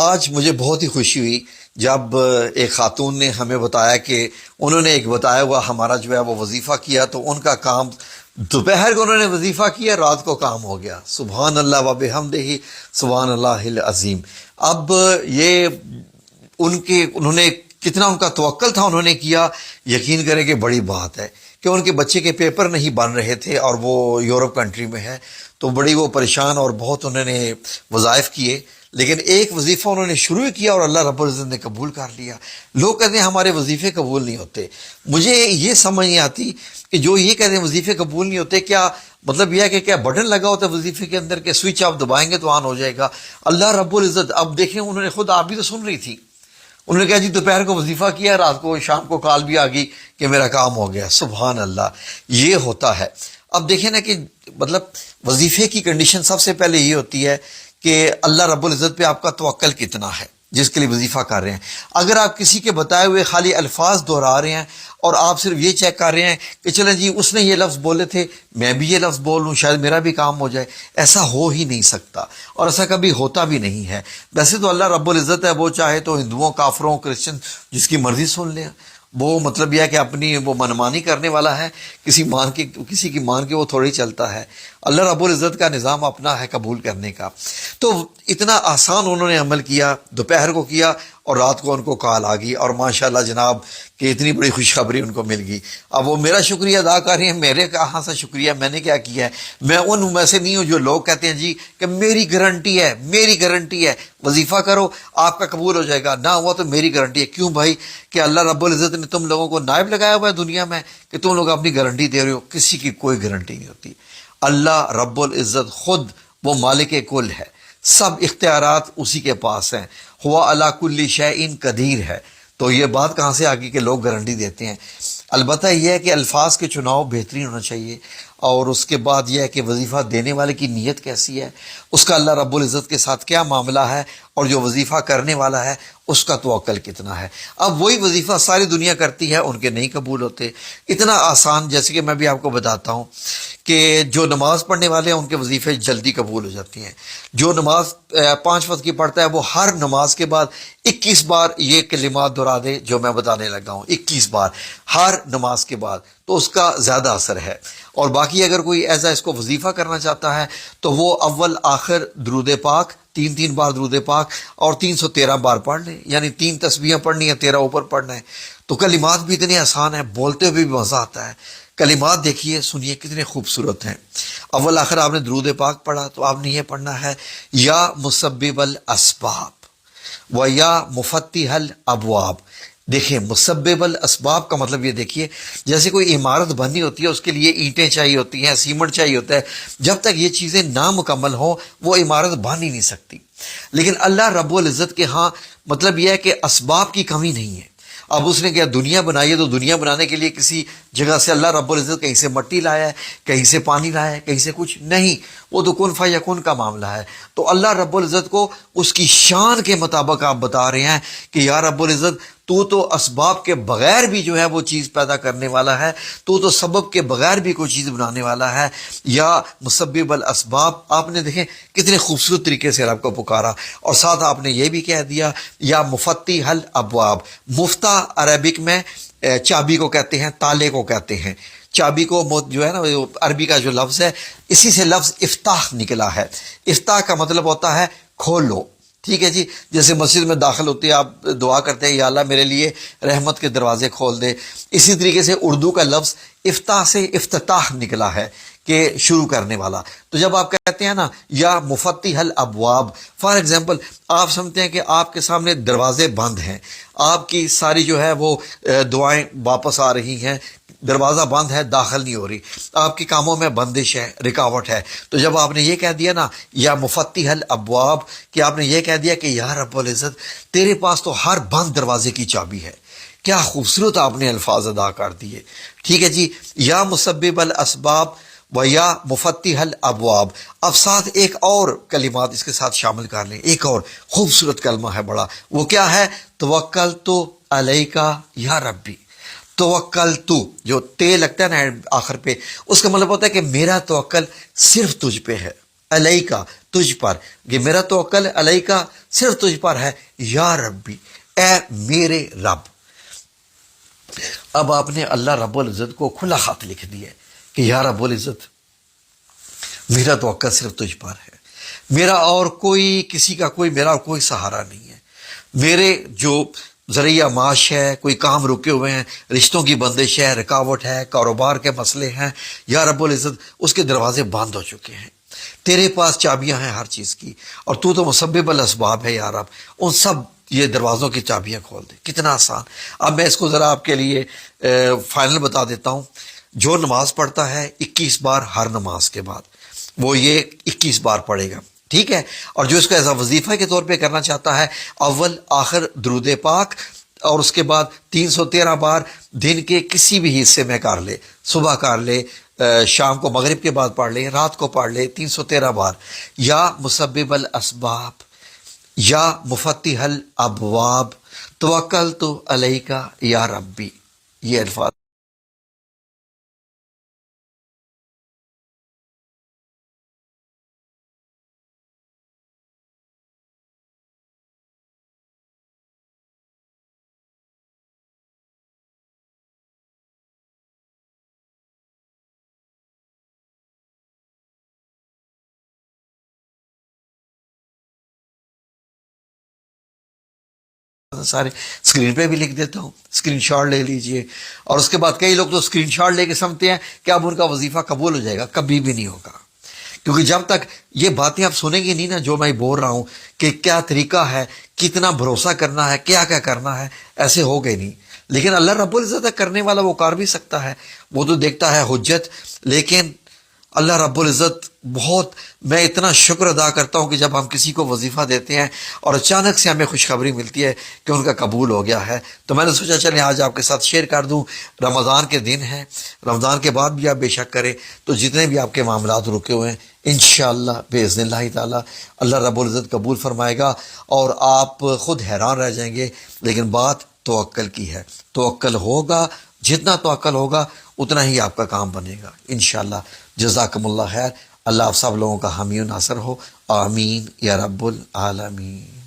آج مجھے بہت ہی خوشی ہوئی جب ایک خاتون نے ہمیں بتایا کہ انہوں نے ایک بتایا ہوا ہمارا جو ہے وہ وظیفہ کیا، تو ان کا کام دوپہر کو انہوں نے وظیفہ کیا، رات کو کام ہو گیا۔ سبحان اللہ و بحمدہ، سبحان اللہ العظیم۔ اب یہ انہوں نے کتنا ان کا توکل تھا، انہوں نے کیا۔ یقین کریں کہ بڑی بات ہے کہ ان کے بچے کے پیپر نہیں بن رہے تھے اور وہ یورپ کنٹری میں ہے، تو بڑی وہ پریشان اور بہت انہوں نے وظائف کیے، لیکن ایک وظیفہ انہوں نے شروع کیا اور اللہ رب العزت نے قبول کر لیا۔ لوگ کہتے ہیں ہمارے وظیفے قبول نہیں ہوتے، مجھے یہ سمجھ نہیں آتی کہ جو یہ کہتے ہیں وظیفے قبول نہیں ہوتے، کیا مطلب یہ ہے کہ کیا بٹن لگا ہوتا ہے وظیفے کے اندر کہ سوئچ آپ دبائیں گے تو آن ہو جائے گا؟ اللہ رب العزت، اب دیکھیں انہوں نے خود، آپ بھی تو سن رہی تھی، انہوں نے کہا جی دوپہر کو وظیفہ کیا، رات کو شام کو کال بھی آ گئی کہ میرا کام ہو گیا۔ سبحان اللہ، یہ ہوتا ہے۔ اب دیکھیں نا کہ مطلب وظیفے کی کنڈیشن سب سے پہلے یہ ہوتی ہے کہ اللہ رب العزت پہ آپ کا توکل کتنا ہے جس کے لیے وظیفہ کر رہے ہیں۔ اگر آپ کسی کے بتائے ہوئے خالی الفاظ دہرا رہے ہیں اور آپ صرف یہ چیک کر رہے ہیں کہ چلیں جی اس نے یہ لفظ بولے تھے، میں بھی یہ لفظ بول لوں شاید میرا بھی کام ہو جائے، ایسا ہو ہی نہیں سکتا اور ایسا کبھی ہوتا بھی نہیں ہے۔ ویسے تو اللہ رب العزت ہے، وہ چاہے تو ہندوؤں، کافروں، کرسچن جس کی مرضی سن لیں، وہ مطلب یہ ہے کہ اپنی وہ منمانی کرنے والا ہے، کسی کی مان کے وہ تھوڑی چلتا ہے۔ اللہ رب العزت کا نظام اپنا ہے قبول کرنے کا۔ تو اتنا آسان انہوں نے عمل کیا، دوپہر کو کیا اور رات کو ان کو کال آ گئی، اور ماشاءاللہ جناب کہ اتنی بڑی خوشخبری ان کو مل گئی۔ اب وہ میرا شکریہ ادا کر رہے ہیں، میرے کہاں سے شکریہ، میں نے کیا کیا ہے؟ میں ان میں سے نہیں ہوں جو لوگ کہتے ہیں جی کہ میری گارنٹی ہے، میری گارنٹی ہے، وظیفہ کرو آپ کا قبول ہو جائے گا، نہ ہوا تو میری گارنٹی ہے۔ کیوں بھائی؟ کہ اللہ رب العزت نے تم لوگوں کو نائب لگایا ہوا ہے دنیا میں کہ تم لوگ اپنی گارنٹی دے رہے ہو، کسی کی کوئی گارنٹی نہیں ہوتی۔ اللہ رب العزت خود وہ مالک کل ہے، سب اختیارات اسی کے پاس ہیں، ہوا علی کل شیء قدیر ہے۔ تو یہ بات کہاں سے آگی کہ لوگ گارنٹی دیتے ہیں؟ البتہ یہ ہے کہ الفاظ کے چناؤ بہترین ہونا چاہیے، اور اس کے بعد یہ ہے کہ وظیفہ دینے والے کی نیت کیسی ہے، اس کا اللہ رب العزت کے ساتھ کیا معاملہ ہے، اور جو وظیفہ کرنے والا ہے اس کا توکل کتنا ہے۔ اب وہی وظیفہ ساری دنیا کرتی ہے، ان کے نہیں قبول ہوتے۔ اتنا آسان، جیسے کہ میں بھی آپ کو بتاتا ہوں کہ جو نماز پڑھنے والے ہیں ان کے وظیفے جلدی قبول ہو جاتی ہیں۔ جو نماز 5 وقت کی پڑھتا ہے وہ ہر نماز کے بعد 21 بار یہ کلمات دہرا دے جو میں بتانے لگا ہوں، 21 بار ہر نماز کے بعد، تو اس کا زیادہ اثر ہے۔ اور باقی اگر کوئی ایسا اس کو وظیفہ کرنا چاہتا ہے تو وہ اول آخر درود پاک 3 بار درود پاک اور 313 بار پڑھ لیں، یعنی 3 تسبیحیں پڑھنی ہے، 13 اوپر پڑھنا ہے۔ تو کلمات بھی اتنے آسان ہیں، بولتے ہوئے بھی مزہ آتا ہے۔ کلمات دیکھیے، سنیے کتنے خوبصورت ہیں۔ اول آخر آپ نے درود پاک پڑھا تو آپ نے یہ پڑھنا ہے، یا مسبب الاسباب و یا مفتح الابواب۔ دیکھیں مسبب الاسباب کا مطلب یہ دیکھیے، جیسے کوئی عمارت بننی ہوتی ہے اس کے لیے اینٹیں چاہیے ہوتی ہیں، سیمنٹ چاہیے ہوتا ہے، جب تک یہ چیزیں نامکمل ہوں وہ عمارت بن ہی نہیں سکتی۔ لیکن اللہ رب العزت کے ہاں مطلب یہ ہے کہ اسباب کی کمی نہیں ہے۔ اب اس نے کیا دنیا بنائی ہے، تو دنیا بنانے کے لیے کسی جگہ سے اللہ رب العزت کہیں سے مٹی لایا ہے، کہیں سے پانی لایا ہے، کہیں سے کچھ نہیں، وہ تو کن فیکون کا معاملہ ہے۔ تو اللہ رب العزت کو اس کی شان کے مطابق آپ بتا رہے ہیں کہ یا رب العزت تو اسباب کے بغیر بھی جو ہے وہ چیز پیدا کرنے والا ہے، تو سبب کے بغیر بھی کوئی چیز بنانے والا ہے۔ یا مسبب الاسباب، آپ نے دیکھیں کتنے خوبصورت طریقے سے رب کو پکارا، اور ساتھ آپ نے یہ بھی کہہ دیا یا مفتح الابواب۔ مفتح عربک میں چابی کو کہتے ہیں، تالے کو کہتے ہیں۔ چابی کو جو ہے نا عربی کا جو لفظ ہے اسی سے لفظ افتاح نکلا ہے۔ افتاح کا مطلب ہوتا ہے کھولو، ٹھیک ہے جی۔ جیسے مسجد میں داخل ہوتے ہیں آپ دعا کرتے ہیں یا اللہ میرے لیے رحمت کے دروازے کھول دے، اسی طریقے سے اردو کا لفظ افتاح سے افتتاح نکلا ہے کہ شروع کرنے والا۔ تو جب آپ کہتے ہیں نا یا مفتح الابواب، فار ایگزامپل آپ سمجھتے ہیں کہ آپ کے سامنے دروازے بند ہیں، آپ کی ساری جو ہے وہ دعائیں واپس آ رہی ہیں، دروازہ بند ہے، داخل نہیں ہو رہی، آپ کے کاموں میں بندش ہے، رکاوٹ ہے، تو جب آپ نے یہ کہہ دیا نا یا مفتح الابواب، کہ آپ نے یہ کہہ دیا کہ یا رب العزت تیرے پاس تو ہر بند دروازے کی چابی ہے، کیا خوبصورت آپ نے الفاظ ادا کر دیے، ٹھیک ہے جی۔ یا مسبب الاسباب و یا مفتح الابواب۔ اب ساتھ ایک اور کلمات اس کے ساتھ شامل کر لیں، ایک اور خوبصورت کلمہ ہے بڑا، وہ کیا ہے؟ توکلت علیک یا ربی۔ توکلتو، جو تے لگتا ہے نا آخر پہ، اس کا مطلب ہوتا ہے کہ میرا توکل صرف تجھ پہ ہے، علیکا، تجھ پر، کہ میرا توکل علیک صرف تجھ پر ہے، یا ربی اے میرے رب۔ اب آپ نے اللہ رب العزت کو کھلا خط لکھ دیا کہ یا رب العزت میرا توکل صرف تجھ پر ہے، میرا اور کوئی کسی کا کوئی میرا اور کوئی سہارا نہیں ہے، میرے جو ذریعہ معاش ہے، کوئی کام رکے ہوئے ہیں، رشتوں کی بندش ہے، رکاوٹ ہے، کاروبار کے مسئلے ہیں، یا رب العزت اس کے دروازے بند ہو چکے ہیں، تیرے پاس چابیاں ہیں ہر چیز کی، اور تو مسبب الاسباب ہے یا رب، ان سب یہ دروازوں کی چابیاں کھول دے۔ کتنا آسان۔ اب میں اس کو ذرا آپ کے لیے فائنل بتا دیتا ہوں۔ جو نماز پڑھتا ہے 21 بار ہر نماز کے بعد، وہ یہ 21 بار پڑھے گا، ٹھیک ہے؟ اور جو اس کو ایسا وظیفہ کے طور پہ کرنا چاہتا ہے، اول آخر درود پاک، اور اس کے بعد 313 بار دن کے کسی بھی حصے میں کر لے، صبح کر لے، شام کو مغرب کے بعد پڑھ لے، رات کو پڑھ لے 313 بار، یا مسبب الاسباب یا مفتح الابواب توکلت علیک یا ربی، یہ الفاظ سارے اسکرین پہ بھی لکھ دیتا ہوں، اسکرین شاٹ لے لیجئے۔ اور اس کے بعد کئی لوگ تو اسکرین شاٹ لے کے سمجھتے ہیں کہ اب ان کا وظیفہ قبول ہو جائے گا، کبھی بھی نہیں ہوگا، کیونکہ جب تک یہ باتیں آپ سنیں گے نہیں نا جو میں بول رہا ہوں کہ کیا طریقہ ہے، کتنا بھروسہ کرنا ہے، کیا کیا کرنا ہے، ایسے ہو گئے نہیں۔ لیکن اللہ رب العزت کرنے والا وہ کر بھی سکتا ہے، وہ تو دیکھتا ہے حجت، لیکن اللہ رب العزت بہت، میں اتنا شکر ادا کرتا ہوں کہ جب ہم کسی کو وظیفہ دیتے ہیں اور اچانک سے ہمیں خوشخبری ملتی ہے کہ ان کا قبول ہو گیا ہے، تو میں نے سوچا چلیں آج آپ کے ساتھ شیئر کر دوں۔ رمضان کے دن ہیں، رمضان کے بعد بھی آپ بے شک کریں، تو جتنے بھی آپ کے معاملات رکے ہوئے ہیں انشاءاللہ باذن اللہ تعالی اللہ رب العزت قبول فرمائے گا، اور آپ خود حیران رہ جائیں گے۔ لیکن بات توکل کی ہے، توکل ہوگا، جتنا توکل ہوگا اتنا ہی آپ کا کام بنے گا انشاءاللہ۔ جزاکم اللہ خیر، اللہ آپ سب لوگوں کا حامی و ناصر ہو، آمین یا رب العالمین۔